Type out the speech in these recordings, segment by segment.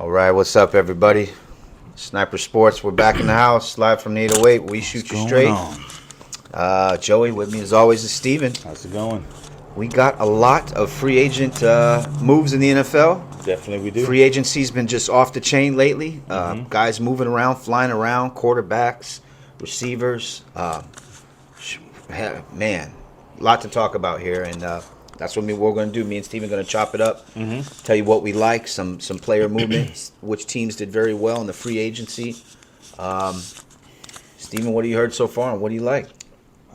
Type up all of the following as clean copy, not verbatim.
All right, what's up, everybody? Sniper Sports, we're back in the house, live from the 808. We shoot you straight. Joey, with me as always is Steven. How's it going? We got a lot of free agent moves in the NFL. Definitely we do. Free agency's been just off the chain lately. Guys moving around, flying around, quarterbacks, receivers. Man, a lot to talk about here, and that's what we're going to do. Me and Steven are going to chop it up, tell you what we like, some player movements, which teams did very well in the free agency. Steven, what have you heard so far, and what do you like?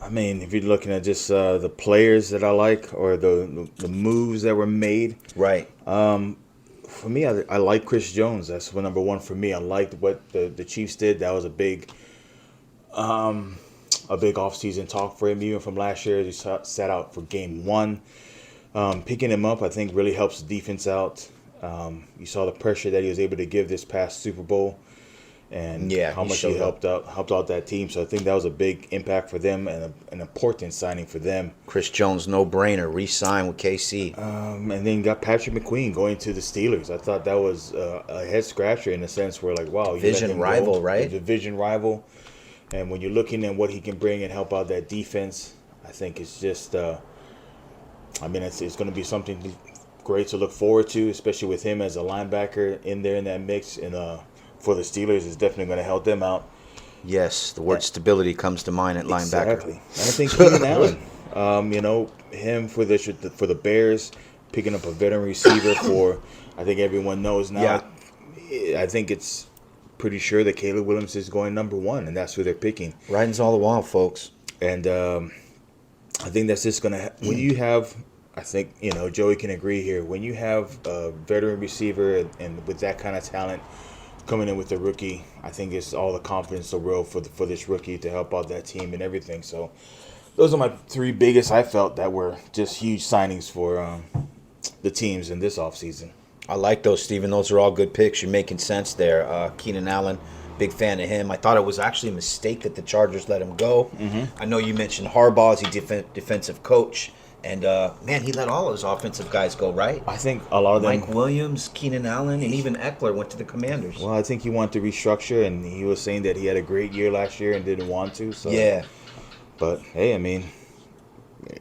I mean, if you're looking at just the players that I like or the moves that were made. Right. For me, I like Chris Jones. That's number one for me. I liked what the Chiefs did. That was a big offseason talk for him. Even from last year, he sat out for game one. Picking him up, I think, really helps the defense out. You saw the pressure that he was able to give this past Super Bowl, and how much he helped out that team. So I think that was a big impact for them and an important signing for them. Chris Jones, no brainer, re-signed with KC. And then got Patrick McQueen going to the Steelers. I thought that was a head scratcher in a sense where, like, wow, division rival, right? Division rival. And when you're looking at what he can bring and help out that defense, I think it's just, it's going to be something great to look forward to, especially with him as a linebacker in there in that mix. And for the Steelers, it's definitely going to help them out. Yes, the word stability comes to mind at linebacker. Exactly. And I think Keenan Allen, him for the Bears, picking up a veteran receiver for, I think everyone knows now. Yeah. I think it's pretty sure that Caleb Williams is going number one, and that's who they're picking. Writing's all the wall, folks. And I think that's just going to when you have, I think, Joey can agree here, when you have a veteran receiver and with that kind of talent coming in with the rookie, I think it's all the confidence in the world for this rookie to help out that team and everything. So those are my three biggest, I felt, that were just huge signings for the teams in this offseason. I like those, Steven. Those are all good picks. You're making sense there. Keenan Allen, big fan of him. I thought it was actually a mistake that the Chargers let him go. I know you mentioned Harbaugh as a defensive coach. And, he let all his offensive guys go, right? I think a lot of them. Mike Williams, Keenan Allen, and even Eckler went to the Commanders. Well, I think he wanted to restructure, and he was saying that he had a great year last year and didn't want to. So. Yeah. But, hey,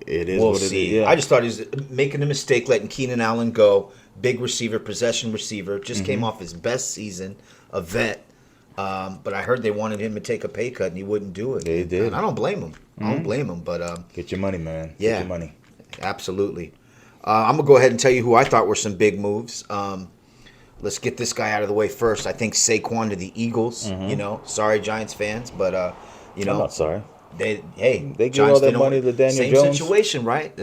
it is we'll what it see. is. Yeah. I just thought he was making a mistake letting Keenan Allen go. Big receiver, possession receiver. Just came off his best season, a vet. But I heard they wanted him to take a pay cut, and he wouldn't do it. They did. And I don't blame him. I don't blame him. But get your money, man. Yeah. Get your money. Absolutely. I'm going to go ahead and tell you who I thought were some big moves. Let's get this guy out of the way first. I think Saquon to the Eagles. Sorry, Giants fans, but, I'm not sorry. They give Giants, all that money to Daniel Jones. Same situation, right?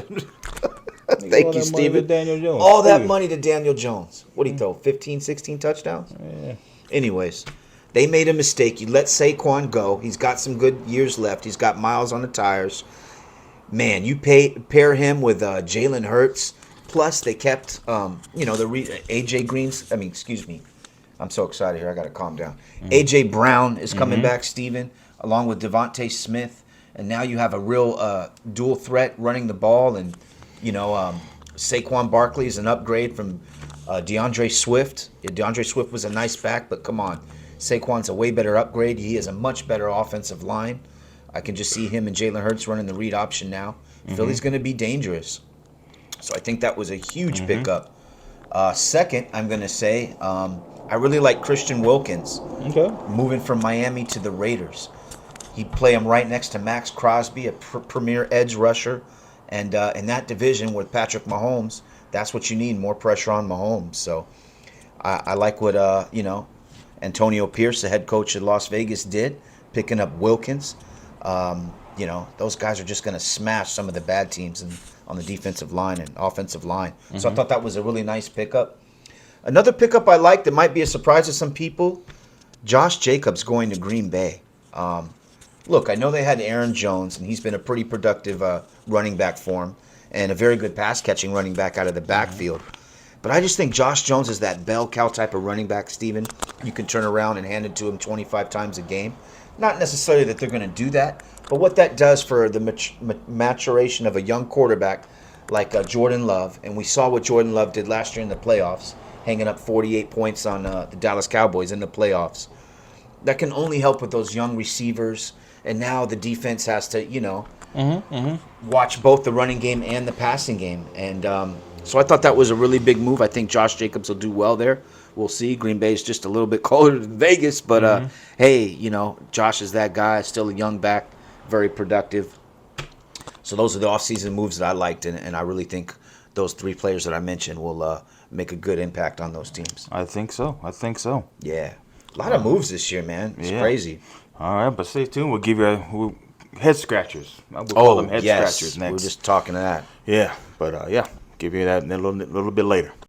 Thank you, Steven. Jones. All that money to Daniel Jones. What did he throw? 15, 16 touchdowns? Yeah. Anyways, they made a mistake. You let Saquon go. He's got some good years left. He's got miles on the tires. Man, you pair him with Jalen Hurts. Plus, they kept, AJ Green's. Excuse me. I'm so excited here. I got to calm down. AJ Brown is coming back, Steven, along with Devontae Smith. And now you have a real dual threat running the ball. And, Saquon Barkley is an upgrade from DeAndre Swift. DeAndre Swift was a nice back, but come on. Saquon's a way better upgrade. He has a much better offensive line. I can just see him and Jalen Hurts running the read option now. Philly's going to be dangerous. So I think that was a huge pickup. Second, I'm going to say I really like Christian Wilkins. Okay. Moving from Miami to the Raiders. He'd play him right next to Max Crosby, a premier edge rusher. And in that division with Patrick Mahomes, that's what you need, more pressure on Mahomes. So I like what, Antonio Pierce, the head coach at Las Vegas, did, picking up Wilkins. Those guys are just going to smash some of the bad teams on the defensive line and offensive line. So I thought that was a really nice pickup. Another pickup I like that might be a surprise to some people, Josh Jacobs going to Green Bay. Look, I know they had Aaron Jones, and he's been a pretty productive running back for him and a very good pass-catching running back out of the backfield. But I just think Josh Jones is that bell cow type of running back, Steven. You can turn around and hand it to him 25 times a game. Not necessarily that they're going to do that, but what that does for the maturation of a young quarterback like Jordan Love, and we saw what Jordan Love did last year in the playoffs. hanging up 48 points on the Dallas Cowboys in the playoffs. That can only help with those young receivers. And now the defense has to, watch both the running game and the passing game. And so I thought that was a really big move. I think Josh Jacobs will do well there. We'll see. Green Bay is just a little bit colder than Vegas. But, hey, Josh is that guy. Still a young back, very productive. So those are the offseason moves that I liked. And I really think those three players that I mentioned will make a good impact on those teams. I think so. Yeah. A lot of moves this year, man. It's crazy. All right, but stay tuned. We'll give you head scratchers. We'll call them head scratchers next. We're just talking to that. Yeah, but give you that in a little bit later.